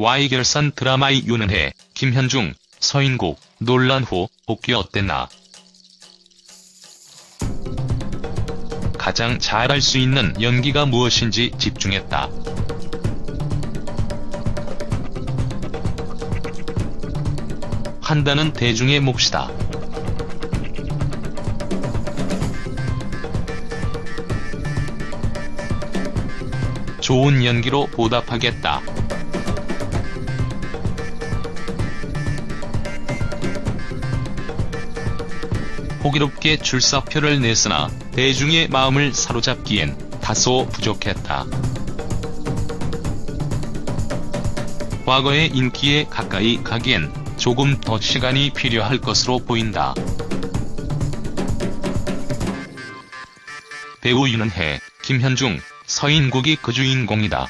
Y결산 드라마의 윤은혜, 김현중, 서인국 논란 후 복귀 어땠나? 가장 잘할 수 있는 연기가 무엇인지 집중했다. 한다는 대중의 몫이다. 좋은 연기로 보답하겠다. 호기롭게 출사표를 냈으나 대중의 마음을 사로잡기엔 다소 부족했다. 과거의 인기에 가까이 가기엔 조금 더 시간이 필요할 것으로 보인다. 배우 윤은혜, 김현중, 서인국이 그 주인공이다.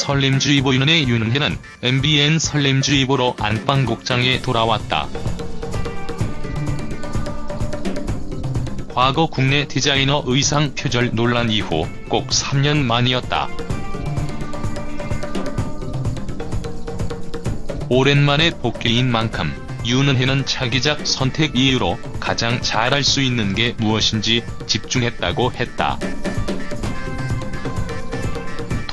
설렘주의보 윤은혜는 MBN 설렘주의보로 안방극장에 돌아왔다. 과거 국내 디자이너 의상 표절 논란 이후 꼭 3년 만이었다. 오랜만에 복귀인 만큼 윤은혜는 차기작 선택 이후로 가장 잘할 수 있는 게 무엇인지 집중했다고 했다.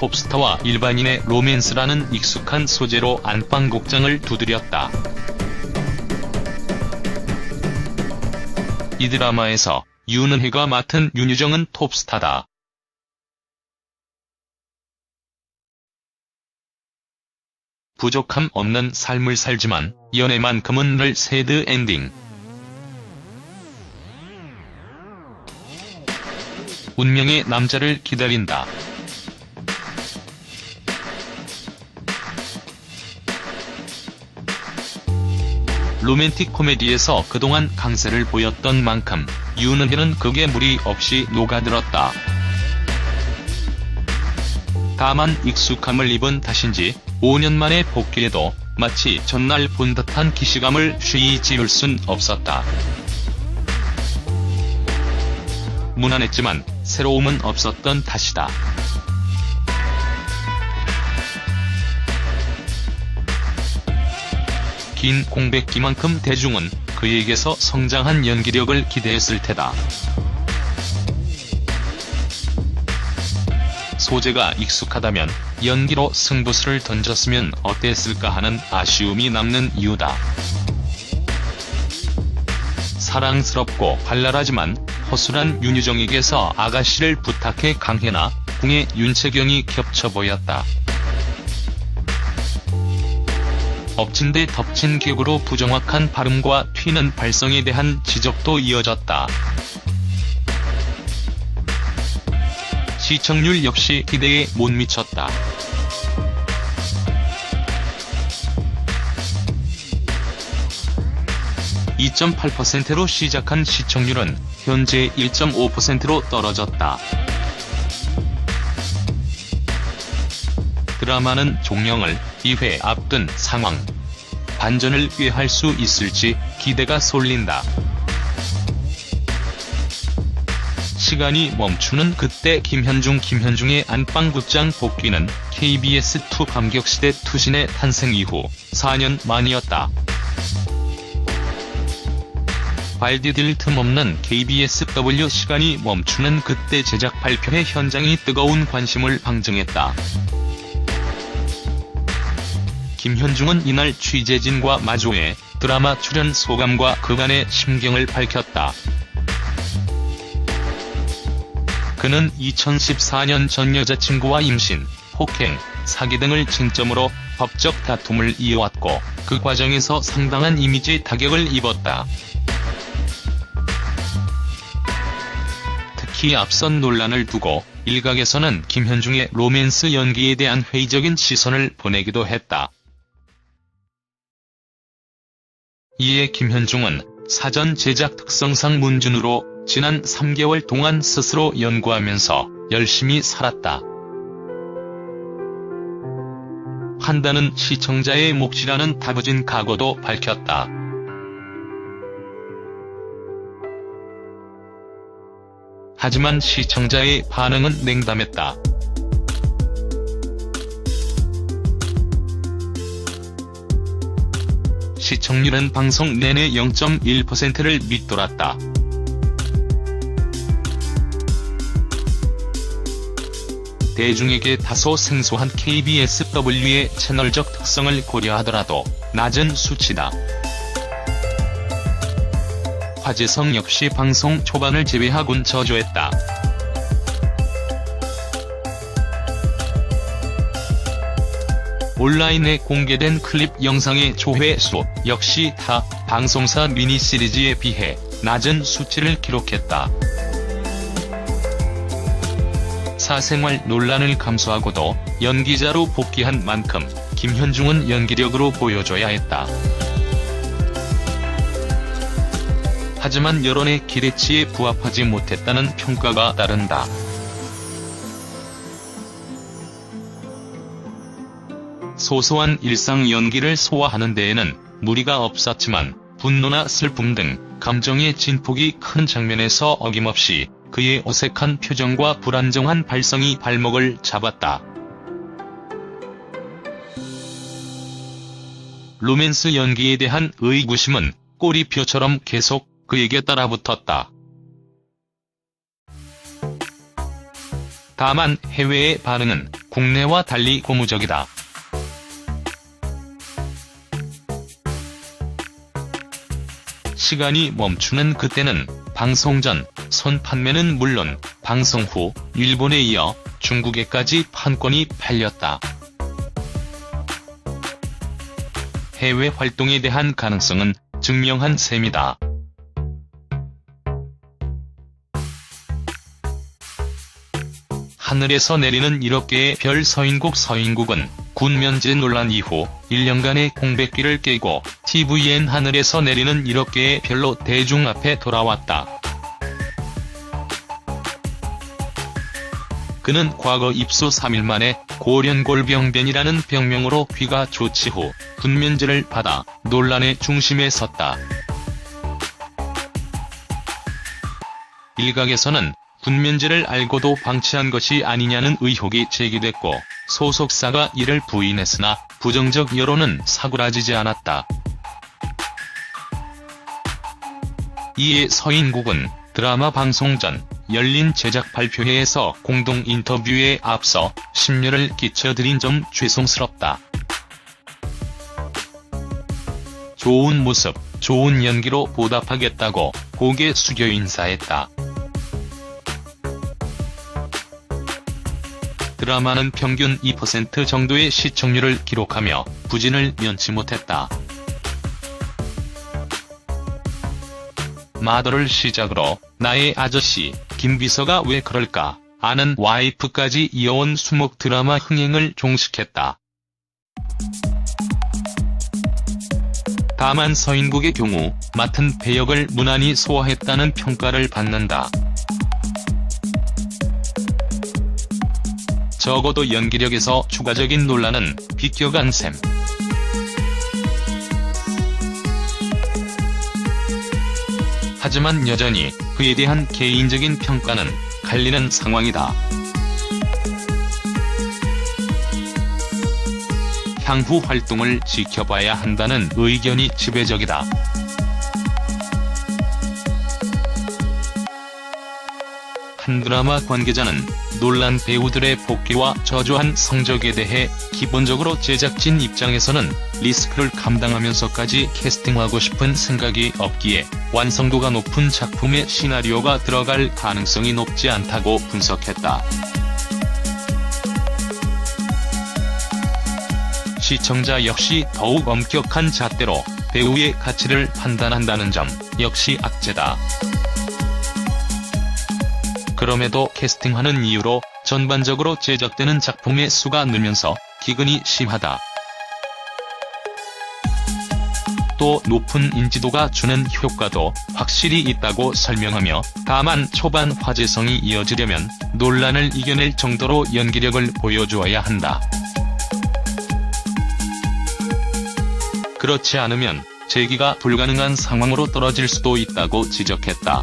톱스타와 일반인의 로맨스라는 익숙한 소재로 안방극장을 두드렸다. 이 드라마에서 윤은혜가 맡은 윤유정은 톱스타다. 부족함 없는 삶을 살지만 연애만큼은 늘 새드 엔딩. 운명의 남자를 기다린다. 로맨틱 코미디에서 그동안 강세를 보였던 만큼 윤은혜는 극에 무리 없이 녹아들었다. 다만 익숙함을 입은 탓인지 5년 만에 복귀해도 마치 전날 본 듯한 기시감을 쉬이 지울 순 없었다. 무난했지만 새로움은 없었던 탓이다. 긴 공백기만큼 대중은 그에게서 성장한 연기력을 기대했을 테다. 소재가 익숙하다면 연기로 승부수를 던졌으면 어땠을까 하는 아쉬움이 남는 이유다. 사랑스럽고 발랄하지만 허술한 윤유정에게서 아가씨를 부탁해 강혜나 궁의 윤채경이 겹쳐 보였다. 엎친 데 덮친 격으로 부정확한 발음과 튀는 발성에 대한 지적도 이어졌다. 시청률 역시 기대에 못 미쳤다. (2.8%로) 시작한 시청률은 현재 1.5%로 떨어졌다. 드라마는 종영을 2회 앞둔 상황. 반전을 꾀할 수 있을지 기대가 쏠린다. 시간이 멈추는 그때 김현중의 안방극장 복귀는 KBS2 감격시대 투신의 탄생 이후 4년 만이었다. 발 디딜 틈 없는 KBSW 시간이 멈추는 그때 제작 발표회 현장이 뜨거운 관심을 방증했다. 김현중은 이날 취재진과 마주해 드라마 출연 소감과 그간의 심경을 밝혔다. 그는 2014년 전 여자친구와 임신, 폭행, 사기 등을 쟁점으로 법적 다툼을 이어왔고 그 과정에서 상당한 이미지 타격을 입었다. 특히 앞선 논란을 두고 일각에서는 김현중의 로맨스 연기에 대한 회의적인 시선을 보내기도 했다. 이에 김현중은 사전 제작 특성상 문준으로 지난 3개월 동안 스스로 연구하면서 열심히 살았다. 한다는 시청자의 몫이라는 다부진 각오도 밝혔다. 하지만 시청자의 반응은 냉담했다. 시청률은 방송 내내 0.1%를 밑돌았다. 대중에게 다소 생소한 KBSW의 채널적 특성을 고려하더라도 낮은 수치다. 화재성 역시 방송 초반을 제외하곤 저조했다. 온라인에 공개된 클립 영상의 조회수 역시 타 방송사 미니 시리즈에 비해 낮은 수치를 기록했다. 사생활 논란을 감수하고도 연기자로 복귀한 만큼 김현중은 연기력으로 보여줘야 했다. 하지만 여론의 기대치에 부합하지 못했다는 평가가 따른다. 소소한 일상 연기를 소화하는 데에는 무리가 없었지만 분노나 슬픔 등 감정의 진폭이 큰 장면에서 어김없이 그의 어색한 표정과 불안정한 발성이 발목을 잡았다. 로맨스 연기에 대한 의구심은 꼬리표처럼 계속 그에게 따라붙었다. 다만 해외의 반응은 국내와 달리 고무적이다. 시간이 멈추는 그때는 방송 전 선 판매는 물론 방송 후 일본에 이어 중국에까지 판권이 팔렸다. 해외 활동에 대한 가능성은 증명한 셈이다. 하늘에서 내리는 7개의 별 서인국은 군면제 논란 이후 1년간의 공백기를 깨고 tvN 하늘에서 내리는 7개의 별로 대중 앞에 돌아왔다. 그는 과거 입수 3일 만에 고련골병변이라는 병명으로 귀가 조치 후 군면제를 받아 논란의 중심에 섰다. 일각에서는 군면제를 알고도 방치한 것이 아니냐는 의혹이 제기됐고 소속사가 이를 부인했으나 부정적 여론은 사그라지지 않았다. 이에 서인국은 드라마 방송 전 열린 제작 발표회에서 공동 인터뷰에 앞서 심려를 끼쳐드린 점 죄송스럽다. 좋은 모습, 좋은 연기로 보답하겠다고 고개 숙여 인사했다. 드라마는 평균 2% 정도의 시청률을 기록하며 부진을 면치 못했다. 마더를 시작으로 나의 아저씨, 김비서가 왜 그럴까, 아는 와이프까지 이어온 수목 드라마 흥행을 종식했다. 다만 서인국의 경우 맡은 배역을 무난히 소화했다는 평가를 받는다. 적어도 연기력에서 추가적인 논란은 비껴간 셈. 하지만 여전히 그에 대한 개인적인 평가는 갈리는 상황이다. 향후 활동을 지켜봐야 한다는 의견이 지배적이다. 한 드라마 관계자는 논란 배우들의 복귀와 저조한 성적에 대해 기본적으로 제작진 입장에서는 리스크를 감당하면서까지 캐스팅하고 싶은 생각이 없기에 완성도가 높은 작품의 시나리오가 들어갈 가능성이 높지 않다고 분석했다. 시청자 역시 더욱 엄격한 잣대로 배우의 가치를 판단한다는 점 역시 악재다. 그럼에도 캐스팅하는 이유로 전반적으로 제작되는 작품의 수가 늘면서 기근이 심하다. 또 높은 인지도가 주는 효과도 확실히 있다고 설명하며 다만 초반 화제성이 이어지려면 논란을 이겨낼 정도로 연기력을 보여주어야 한다. 그렇지 않으면 재기가 불가능한 상황으로 떨어질 수도 있다고 지적했다.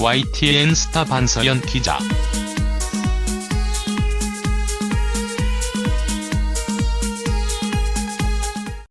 YTN 스타 반서연 기자.